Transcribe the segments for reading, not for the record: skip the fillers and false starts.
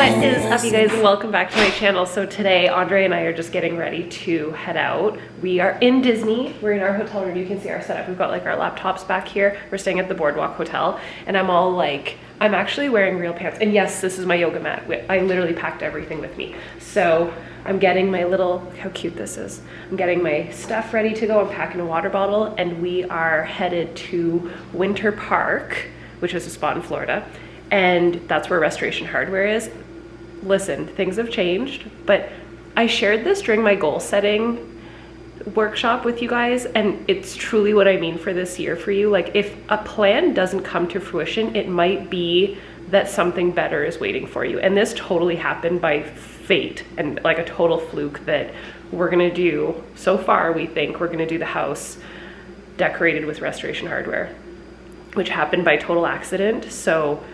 What is up, you guys? Welcome back to my channel. So today, Andre and I are just getting ready to head out. We are in Disney. We're in our hotel room. You can see our setup. We've got like our laptops back here. We're staying at the Boardwalk Hotel, and I'm all like, I'm actually wearing real pants. And yes, this is my yoga mat. I literally packed everything with me. So I'm getting my little, look how cute this is. I'm getting my stuff ready to go. I'm packing a water bottle, and we are headed to Winter Park, which is a spot in Florida. And that's where Restoration Hardware is. Listen, things have changed, but I shared this during my goal setting workshop with you guys, and it's truly what I mean for this year for you. Like, if a plan doesn't come to fruition, it might be that something better is waiting for you. And this totally happened by fate and like a total fluke that we're gonna do, so far we think we're gonna do the house decorated with Restoration Hardware, which happened by total accident. So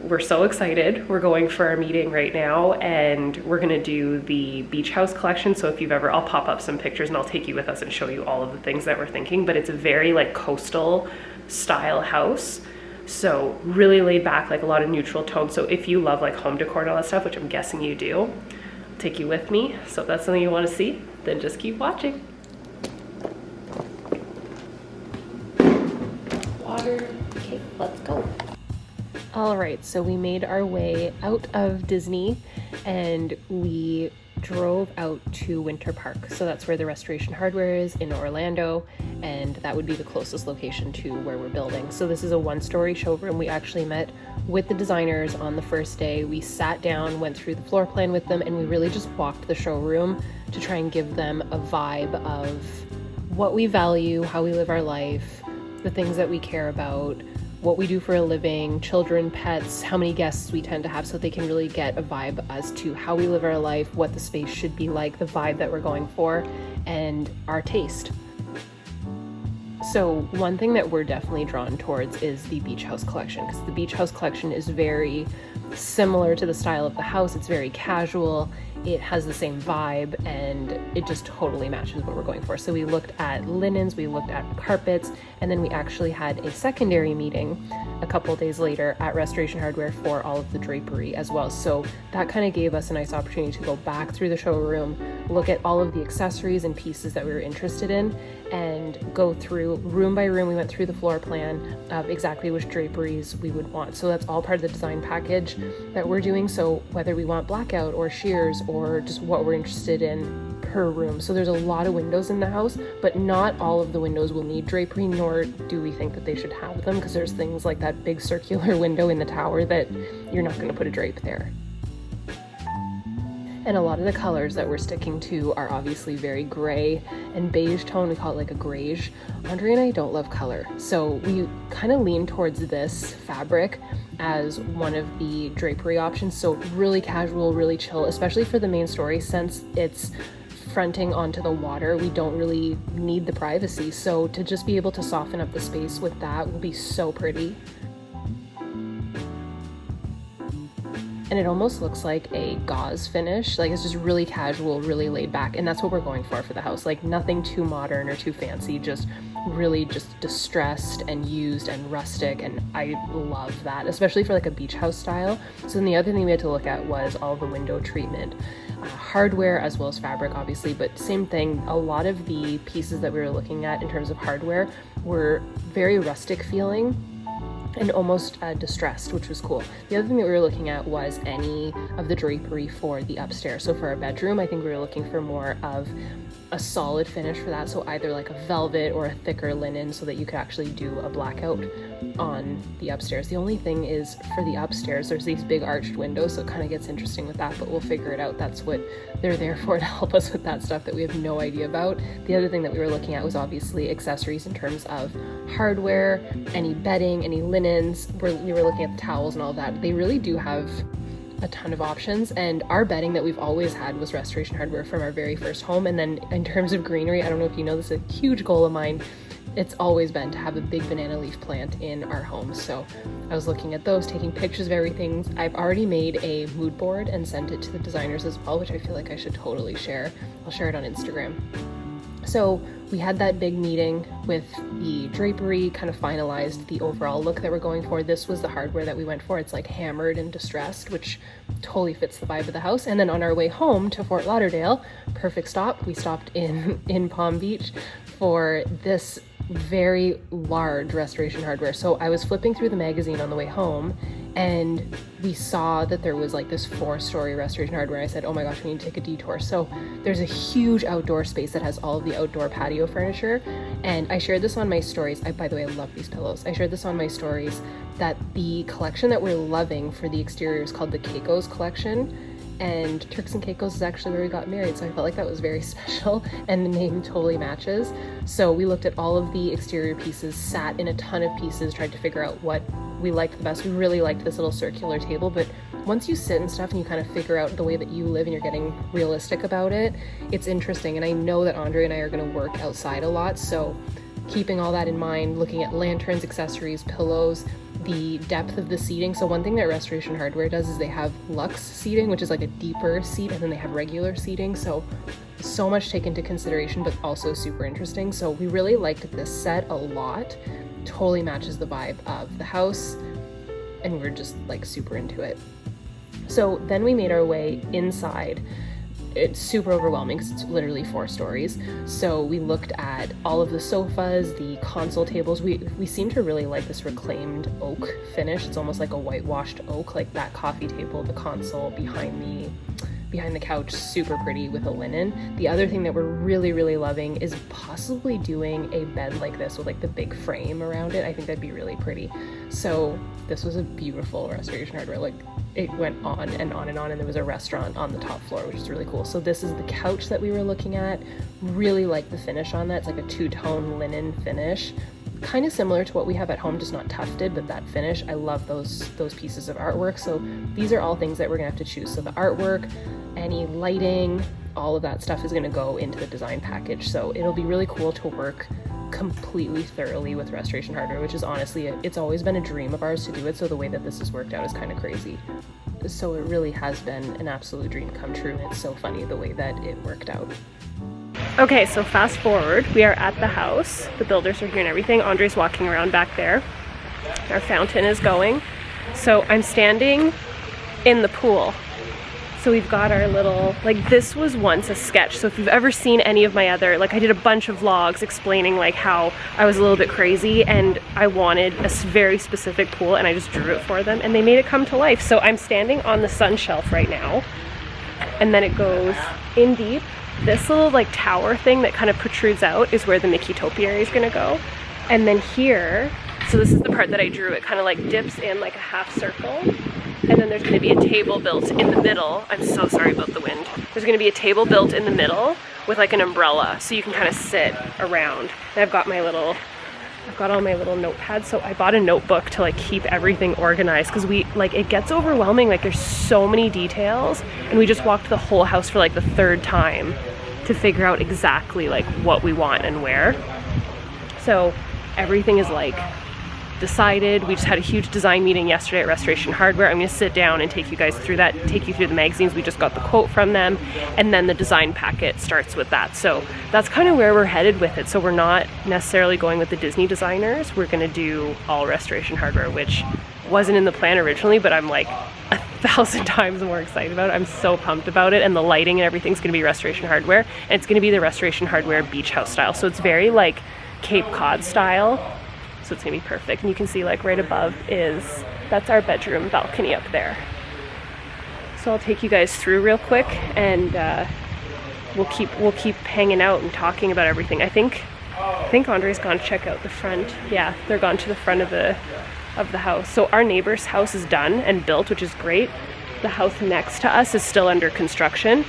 we're so excited. We're going for our meeting right now, and we're gonna do the beach house collection. So if you've ever, I'll pop up some pictures and I'll take you with us and show you all of the things that we're thinking, but it's a very like coastal style house. So really laid back, like a lot of neutral tones. So if you love like home decor and all that stuff, which I'm guessing you do, I'll take you with me. So if that's something you wanna see, then just keep watching. Water, okay, let's go. All right, so we made our way out of Disney and we drove out to Winter Park. So that's where the Restoration Hardware is in Orlando, and that would be the closest location to where we're building. So this is a one-story showroom. We actually met with the designers on the first day. We sat down, went through the floor plan with them, and we really just walked the showroom to try and give them a vibe of what we value, how we live our life, the things that we care about, what we do for a living, children, pets, how many guests we tend to have, so they can really get a vibe as to how we live our life, what the space should be like, the vibe that we're going for, and our taste. So one thing that we're definitely drawn towards is the beach house collection, because the beach house collection is very similar to the style of the house. It's very casual, it has the same vibe, and it just totally matches what we're going for. So we looked at linens, we looked at carpets, and then we actually had a secondary meeting a couple days later at Restoration Hardware for all of the drapery as well. So that kind of gave us a nice opportunity to go back through the showroom, look at all of the accessories and pieces that we were interested in, and go through room by room. We went through the floor plan of exactly which draperies we would want. So that's all part of the design package that we're doing. So whether we want blackout or sheers or just what we're interested in per room. So there's a lot of windows in the house, but not all of the windows will need drapery, nor do we think that they should have them, because there's things like that big circular window in the tower that you're not going to put a drape there. And a lot of the colors that we're sticking to are obviously very gray and beige tone. We call it like a greige. Andre and I don't love color, so we kind of lean towards this fabric as one of the drapery options. So really casual, really chill, especially for the main story. Since it's fronting onto the water, we don't really need the privacy. So to just be able to soften up the space with that will be so pretty. And it almost looks like a gauze finish. Like, it's just really casual, really laid back. And that's what we're going for the house. Like, nothing too modern or too fancy, just really just distressed and used and rustic. And I love that, especially for like a beach house style. So then the other thing we had to look at was all the window treatment, hardware as well as fabric, obviously, but same thing. A lot of the pieces that we were looking at in terms of hardware were very rustic feeling and almost distressed, which was cool. The other thing that we were looking at was any of the drapery for the upstairs. So for our bedroom, I think we were looking for more of a solid finish for that. So either like a velvet or a thicker linen, so that you could actually do a blackout on the upstairs. The only thing is, for the upstairs, there's these big arched windows, so it kind of gets interesting with that, but we'll figure it out. That's what they're there for, to help us with that stuff that we have no idea about. The other thing that we were looking at was obviously accessories in terms of hardware, any bedding, any linens. We were looking at the towels and all that. They really do have a ton of options, and our bedding that we've always had was Restoration Hardware from our very first home. And then in terms of greenery, I don't know if you know, this is a huge goal of mine. It's always been to have a big banana leaf plant in our home. So I was looking at those, taking pictures of everything. I've already made a mood board and sent it to the designers as well, which I feel like I should totally share. I'll share it on Instagram. So we had that big meeting with the drapery, kind of finalized the overall look that we're going for. This was the hardware that we went for. It's like hammered and distressed, which totally fits the vibe of the house. And then on our way home to Fort Lauderdale, perfect stop, we stopped in Palm Beach for this very large Restoration Hardware. So I was flipping through the magazine on the way home and we saw that there was like this 4-story Restoration Hardware. I said, oh my gosh, we need to take a detour. So there's a huge outdoor space that has all of the outdoor patio furniture. And I shared this on my stories. By the way, I love these pillows. I shared this on my stories that the collection that we're loving for the exterior is called the Caicos collection. And Turks and Caicos is actually where we got married, so I felt like that was very special, and the name totally matches. So we looked at all of the exterior pieces, sat in a ton of pieces, tried to figure out what we liked the best. We really liked this little circular table, but once you sit and stuff and you kind of figure out the way that you live and you're getting realistic about it, it's interesting. And I know that Andre and I are going to work outside a lot, so keeping all that in mind, looking at lanterns, accessories, pillows, the depth of the seating. So one thing that Restoration Hardware does is they have luxe seating, which is like a deeper seat, and then they have regular seating. So much taken into consideration, but also super interesting. So we really liked this set a lot. Totally matches the vibe of the house, and we're just like super into it. So then we made our way inside. It's super overwhelming because it's literally 4 stories. So we looked at all of the sofas, the console tables. We seem to really like this reclaimed oak finish. It's almost like a whitewashed oak, like that coffee table, the console behind the couch, super pretty with a linen. The other thing that we're really, really loving is possibly doing a bed like this with like the big frame around it. I think that'd be really pretty. So this was a beautiful Restoration Hardware. Like, it went on and on and on, and there was a restaurant on the top floor, which is really cool. So this is the couch that we were looking at. Really like the finish on that. It's like a 2-tone linen finish, kind of similar to what we have at home, just not tufted, but that finish. I love those pieces of artwork. So these are all things that we're gonna have to choose. So the artwork, any lighting, all of that stuff is gonna go into the design package. So it'll be really cool to work completely thoroughly with Restoration Hardware, which is honestly, it's always been a dream of ours to do it. So the way that this has worked out is kind of crazy. So it really has been an absolute dream come true, and it's so funny the way that it worked out. Okay, so fast forward, we are at the house. The builders are here and everything. Andre's walking around back there. Our fountain is going. So I'm standing in the pool. So we've got our little, like, this was once a sketch. So if you've ever seen any of my other, like, I did a bunch of vlogs explaining like how I was a little bit crazy and I wanted a very specific pool, and I just drew it for them and they made it come to life. So I'm standing on the sun shelf right now, and then it goes in deep. This little like tower thing that kind of protrudes out is where the Mickey topiary is gonna go. And then here, so this is the part that I drew, it kind of like dips in like a half circle. And then there's gonna be a table built in the middle. I'm so sorry about the wind. There's gonna be a table built in the middle with like an umbrella, so you can kind of sit around. And I've got all my little notepads. So I bought a notebook to like keep everything organized, because it gets overwhelming. Like, there's so many details, and we just walked the whole house for like the 3rd time to figure out exactly like what we want and where. So everything is like decided. We just had a huge design meeting yesterday at Restoration Hardware. I'm going to sit down and take you guys through that, take you through the magazines. We just got the quote from them, and then the design packet starts with that. So that's kind of where we're headed with it. So we're not necessarily going with the Disney designers. We're going to do all Restoration Hardware, which wasn't in the plan originally, but I'm like 1,000 times more excited about it. I'm so pumped about it, and the lighting and everything's going to be Restoration Hardware, and it's going to be the Restoration Hardware beach house style. So it's very like Cape Cod style. So it's gonna be perfect. And you can see like right above that's our bedroom balcony up there. So I'll take you guys through real quick, and we'll keep hanging out and talking about everything. I think Andre's gone to check out the front. Yeah, they're gone to the front of the house. So our neighbor's house is done and built, which is great. The house next to us is still under construction.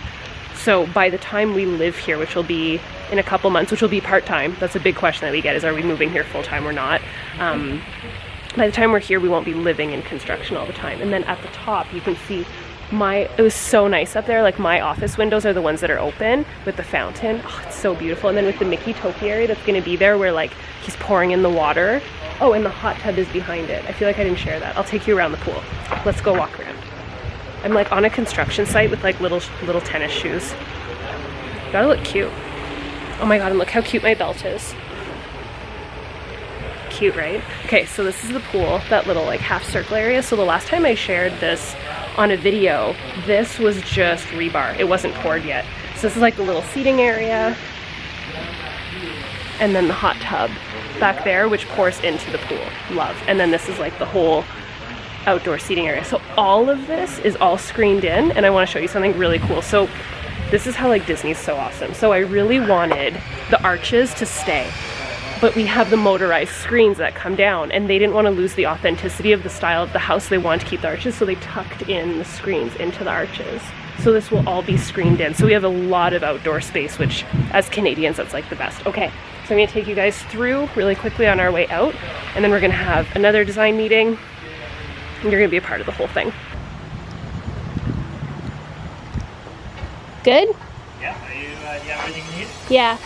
So by the time we live here, which will be in a couple months, which will be part-time, that's a big question that we get, is are we moving here full-time or not? By the time we're here, we won't be living in construction all the time. And then at the top, you can see it was so nice up there. Like, my office windows are the ones that are open with the fountain. Oh, it's so beautiful. And then with the Mickey topiary that's gonna be there, where like he's pouring in the water. Oh, and the hot tub is behind it. I feel like I didn't share that. I'll take you around the pool. Let's go walk around. I'm like on a construction site with like little tennis shoes. Gotta look cute. Oh my God, and look how cute my belt is. Cute, right? Okay, so this is the pool, that little like half circle area. So the last time I shared this on a video, this was just rebar. It wasn't poured yet. So this is like the little seating area. And then the hot tub back there, which pours into the pool. Love. And then this is like the whole outdoor seating area. So all of this is all screened in, and I want to show you something really cool. So this is how like Disney's so awesome. So I really wanted the arches to stay, but we have the motorized screens that come down, and they didn't want to lose the authenticity of the style of the house. They wanted to keep the arches, so they tucked in the screens into the arches. So this will all be screened in. So we have a lot of outdoor space, which as Canadians, that's like the best. Okay, so I'm gonna take you guys through really quickly on our way out, and then we're gonna have another design meeting, and you're gonna be a part of the whole thing. Good? Yeah, do you have everything you need? Yeah.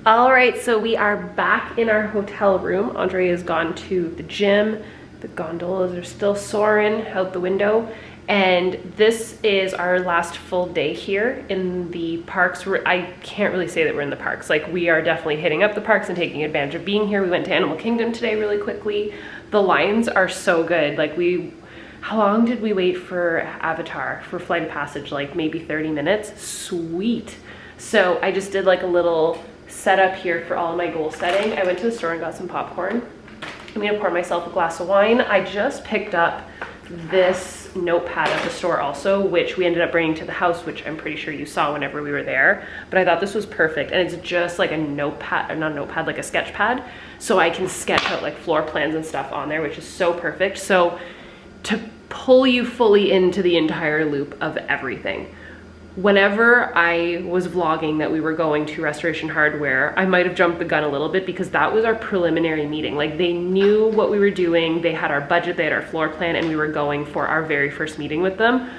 All right, so we are back in our hotel room. Andre has gone to the gym. The gondolas are still soaring out the window. And this is our last full day here in the parks. I can't really say that we're in the parks. Like, we are definitely hitting up the parks and taking advantage of being here. We went to Animal Kingdom today really quickly. The lines are so good. Like, how long did we wait for Avatar, for Flight of Passage? Like maybe 30 minutes? Sweet. So I just did like a little setup here for all of my goal setting. I went to the store and got some popcorn. I'm gonna pour myself a glass of wine. I just picked up this notepad at the store also, which we ended up bringing to the house, which I'm pretty sure you saw whenever we were there. But I thought this was perfect, and it's just like a notepad, or not a notepad, like a sketch pad. So I can sketch out like floor plans and stuff on there, which is so perfect. So to pull you fully into the entire loop of everything. Whenever I was vlogging that we were going to Restoration Hardware, I might have jumped the gun a little bit because that was our preliminary meeting. Like, they knew what we were doing, they had our budget, they had our floor plan, and we were going for our very first meeting with them.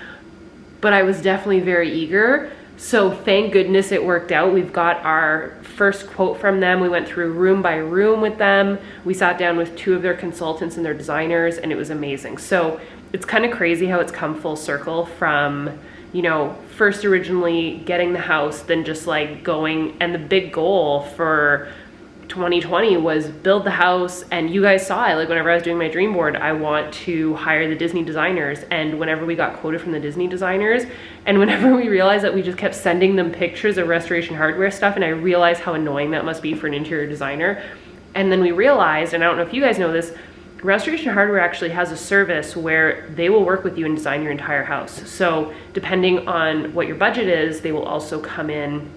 But I was definitely very eager. So thank goodness it worked out. We've got our first quote from them. We went through room by room with them. We sat down with 2 of their consultants and their designers, and it was amazing. So it's kind of crazy how it's come full circle from, you know, first originally getting the house, then just like going, and the big goal for 2020 was build the house. And you guys saw it, like whenever I was doing my dream board, I want to hire the Disney designers. And whenever we got quoted from the Disney designers, and whenever we realized that we just kept sending them pictures of Restoration Hardware stuff, and I realized how annoying that must be for an interior designer. And then we realized, and I don't know if you guys know this, Restoration Hardware actually has a service where they will work with you and design your entire house. So depending on what your budget is, they will also come in,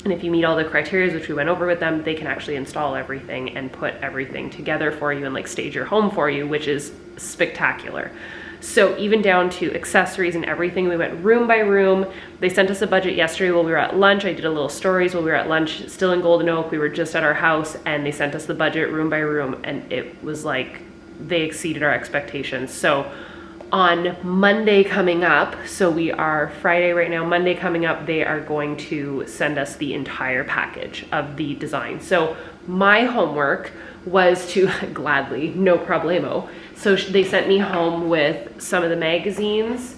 and if you meet all the criteria, which we went over with them, they can actually install everything and put everything together for you and like stage your home for you, which is spectacular. So even down to accessories and everything, we went room by room. They sent us a budget yesterday while we were at lunch. I did a little stories while we were at lunch, still in Golden Oak. We were just at our house, and they sent us the budget room by room, and it was like, they exceeded our expectations. So on Monday coming up, so we are Friday right now, Monday coming up, they are going to send us the entire package of the design. So my homework was to gladly, no problemo. So they sent me home with some of the magazines.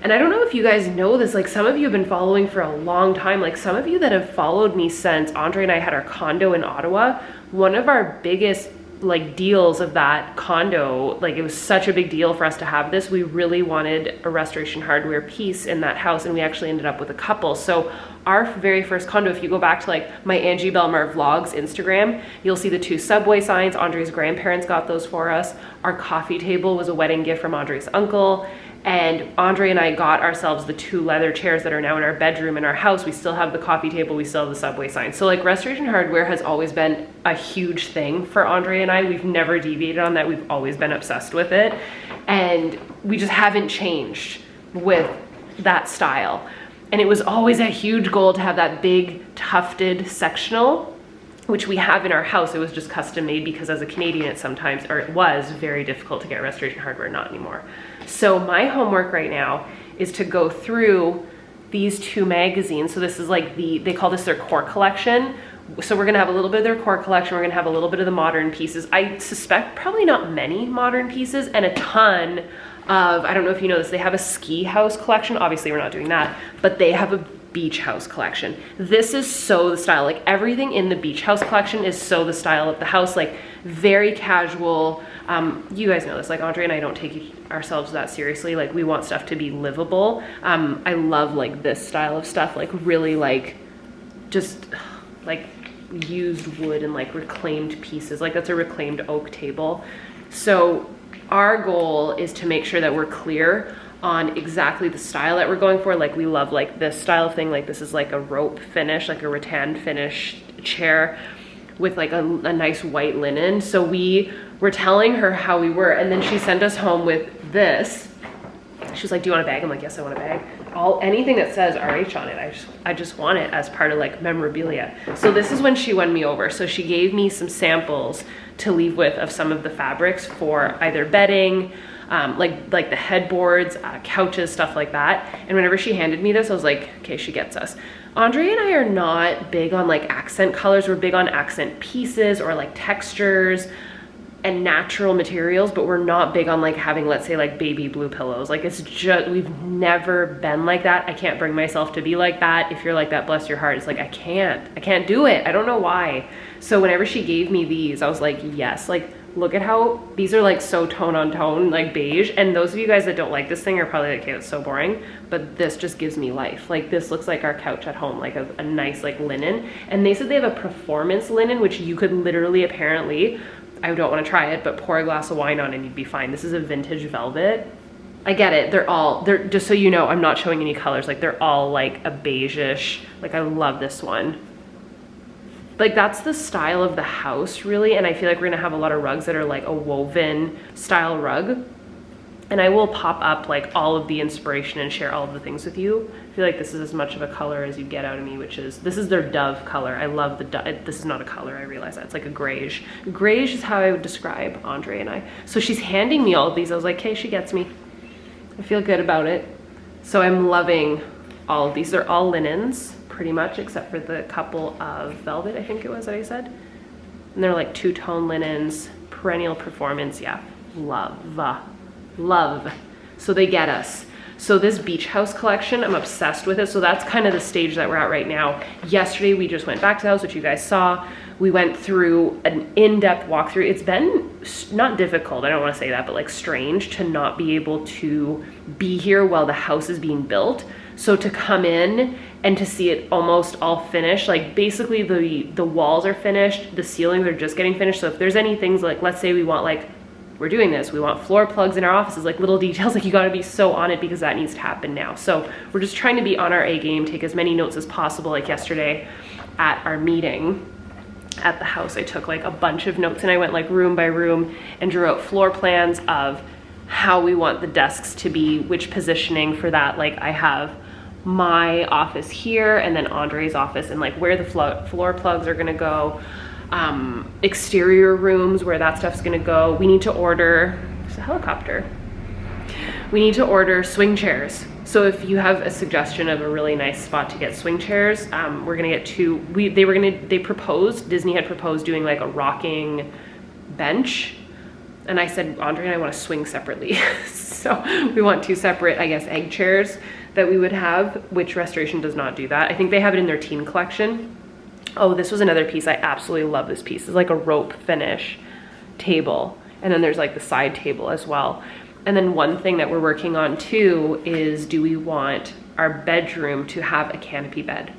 And I don't know if you guys know this, like some of you have been following for a long time, like some of you that have followed me since Andre and I had our condo in Ottawa. One of our biggest like deals of that condo, like it was such a big deal for us to have this. We really wanted a Restoration Hardware piece in that house, and we actually ended up with a couple. So our very first condo, if you go back to like my Angie Bellemare vlogs Instagram, you'll see the 2 subway signs. Andre's grandparents got those for us. Our coffee table was a wedding gift from Andre's uncle. And Andre and I got ourselves the 2 leather chairs that are now in our bedroom in our house. We still have the coffee table, we still have the subway sign. So like Restoration Hardware has always been a huge thing for Andre and I. We've never deviated on that. We've always been obsessed with it. And we just haven't changed with that style. And it was always a huge goal to have that big tufted sectional, which we have in our house. It was just custom made because as a Canadian, it was very difficult to get Restoration Hardware, not anymore. So my homework right now is to go through these 2 magazines. So this is like they call this their core collection. So we're gonna have a little bit of their core collection. We're gonna have a little bit of the modern pieces. I suspect probably not many modern pieces, and a ton of, I don't know if you know this, they have a ski house collection. Obviously we're not doing that, but they have a beach house collection. This is so the style, like everything in the beach house collection is so the style of the house, like very casual. You guys know this, like Andre and I don't take ourselves that seriously. Like we want stuff to be livable. I love like this style of stuff, like really like just like used wood and like reclaimed pieces. Like that's a reclaimed oak table. So our goal is to make sure that we're clear on exactly the style that we're going for. Like we love like this style thing, like this is like a rope finish, like a rattan finish chair with like a nice white linen. So we were telling her how we were, and then she sent us home with this. She was like, do you want a bag? I'm like, yes, I want a bag. Anything that says RH on it, I just want it as part of like memorabilia. So this is when she won me over. So she gave me some samples to leave with of some of the fabrics for either bedding, like the headboards, couches, stuff like that. And whenever she handed me this, I was like, okay, she gets us. Andre and I are not big on like accent colors. We're big on accent pieces or like textures and natural materials, but we're not big on like having, let's say, like baby blue pillows. Like it's just, we've never been like that. I can't bring myself to be like that. If you're like that, bless your heart. It's like, I can't do it. I don't know why. So whenever she gave me these, I was like, yes, like look at how these are like so tone on tone, like beige. And those of you guys that don't like this thing are probably like, okay, it's so boring, but this just gives me life. Like this looks like our couch at home, like a nice like linen. And they said they have a performance linen, which you could literally, apparently, I don't want to try it, but pour a glass of wine on and you'd be fine. This is a vintage velvet. I get it. They're just so you know, I'm not showing any colors. Like they're all like a beige-ish. Like I love this one. Like that's the style of the house really. And I feel like we're gonna have a lot of rugs that are like a woven style rug. And I will pop up like all of the inspiration and share all of the things with you. I feel like this is as much of a color as you get out of me, which is, this is their Dove color. I love the Dove. This is not a color, I realize that. It's like a grayish. Grayish is how I would describe Andre and I. So she's handing me all of these. I was like, okay, she gets me. I feel good about it. So I'm loving all of these. They're all linens, pretty much, except for the couple of velvet, I think it was that I said. And they're like two-tone linens, perennial performance. Yeah, love. So they get us. So this beach house collection, I'm obsessed with it. So that's kind of the stage that we're at right now. Yesterday, we just went back to the house, which you guys saw. We went through an in-depth walkthrough. It's been not difficult, I don't want to say that, but like strange to not be able to be here while the house is being built. So to come in and to see it almost all finished, like basically the walls are finished, the ceilings are just getting finished. So if there's any things like, let's say we want like, we're doing this, we want floor plugs in our offices, like little details, like you gotta be so on it because that needs to happen now. So we're just trying to be on our A game, take as many notes as possible. Like yesterday at our meeting at the house, I took like a bunch of notes and I went like room by room and drew out floor plans of how we want the desks to be, which positioning for that. Like I have my office here and then Andre's office and like where the floor plugs are gonna go. Exterior rooms where that stuff's gonna go. We need to order, there's a helicopter. We need to order swing chairs. So if you have a suggestion of a really nice spot to get swing chairs, we're gonna get two. Disney had proposed doing like a rocking bench. And I said, Andre and I want to swing separately. So we want two separate, I guess, egg chairs that we would have, which Restoration does not do that. I think they have it in their teen collection. Oh, this was another piece. I absolutely love this piece. It's like a rope finish table. And then there's like the side table as well. And then one thing that we're working on too is, do we want our bedroom to have a canopy bed?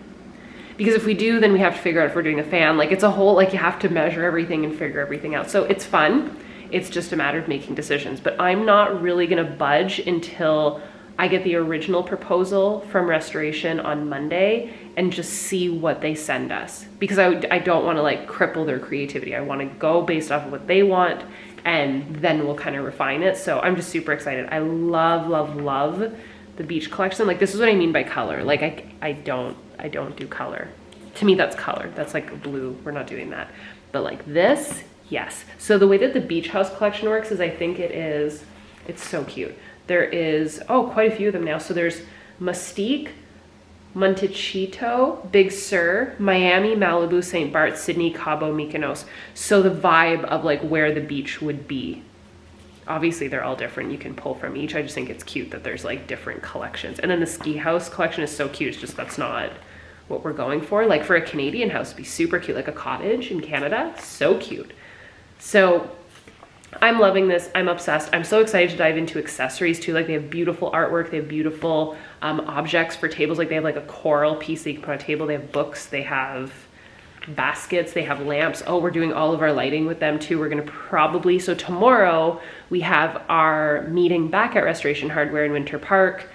Because if we do, then we have to figure out if we're doing a fan. Like it's a whole, like you have to measure everything and figure everything out. So it's fun. It's just a matter of making decisions. But I'm not really gonna budge until I get the original proposal from Restoration on Monday and just see what they send us. Because I don't wanna like cripple their creativity. I wanna go based off of what they want and then we'll kind of refine it. So I'm just super excited. I love the beach collection. Like this is what I mean by color. Like I don't do color. To me, that's color. That's like blue. We're not doing that. But like this, yes. So the way that the beach house collection works is I think it's so cute. There is, quite a few of them now. So there's Mystique, Montecito, Big Sur, Miami, Malibu, St. Barts, Sydney, Cabo, Mykonos. So the vibe of like where the beach would be. Obviously they're all different, you can pull from each. I just think it's cute that there's like different collections. And then the ski house collection is so cute, it's just that's not what we're going for. Like for a Canadian house, it'd be super cute, like a cottage in Canada, so cute. So I'm loving this, I'm obsessed. I'm so excited to dive into accessories too. Like they have beautiful artwork, they have beautiful objects for tables. Like they have like a coral piece that you can put on a table, they have books, they have baskets, they have lamps. Oh, we're doing all of our lighting with them too. We're gonna probably, so tomorrow we have our meeting back at Restoration Hardware in Winter Park,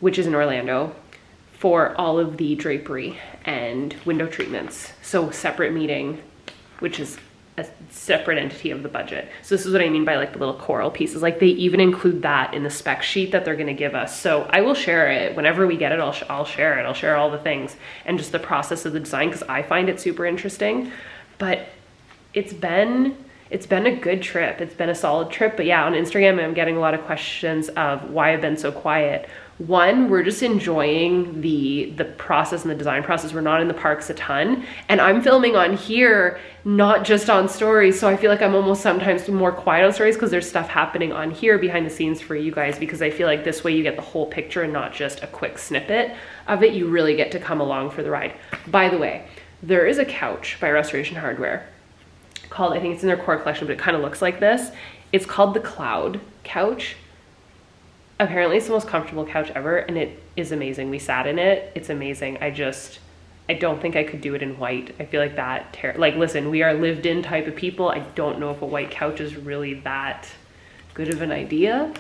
which is in Orlando, for all of the drapery and window treatments. So separate meeting, which is a separate entity of the budget. So this is what I mean by like the little coral pieces. Like they even include that in the spec sheet that they're gonna give us. So I will share it whenever we get it. I'll share it. I'll share all the things and just the process of the design, because I find it super interesting. But it's been a good trip. It's been a solid trip. But yeah, on Instagram I'm getting a lot of questions of why I've been so quiet. One, we're just enjoying the process and the design process. We're not in the parks a ton, and I'm filming on here, not just on stories. So I feel like I'm almost sometimes more quiet on stories because there's stuff happening on here behind the scenes for you guys, because I feel like this way you get the whole picture and not just a quick snippet of it. You really get to come along for the ride. By the way, there is a couch by Restoration Hardware called, I think it's in their core collection, but it kind of looks like this. It's called the Cloud Couch. Apparently it's the most comfortable couch ever, and it is amazing. We sat in it, it's amazing. I don't think I could do it in white. I feel like that, like listen, we are lived in type of people. I don't know if a white couch is really that good of an idea,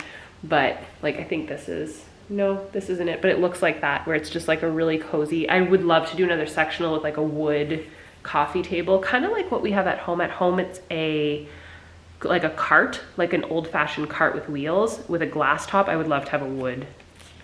but like I think this isn't it, but it looks like that, where it's just like a really cozy. I would love to do another sectional with like a wood coffee table, kind of like what we have at home. At home it's like a cart, like an old-fashioned cart with wheels with a glass top. I would love to have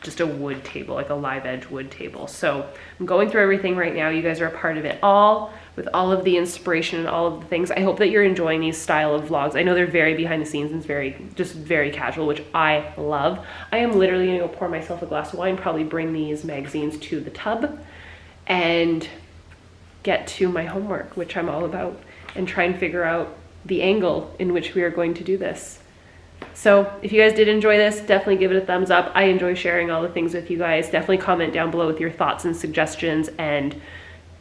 just a wood table, like a live edge wood table. So I'm going through everything right now. You guys are a part of it all, with all of the inspiration and all of the things. I hope that you're enjoying these style of vlogs. I know they're very behind the scenes and very casual, which I love. I am literally gonna go pour myself a glass of wine, probably bring these magazines to the tub and get to my homework, which I'm all about, and try and figure out the angle in which we are going to do this. So if you guys did enjoy this, definitely give it a thumbs up. I enjoy sharing all the things with you guys. Definitely comment down below with your thoughts and suggestions and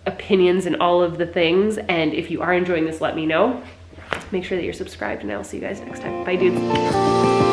opinions and all of the things. And if you are enjoying this, let me know. Make sure that you're subscribed, and I'll see you guys next time. Bye, dudes.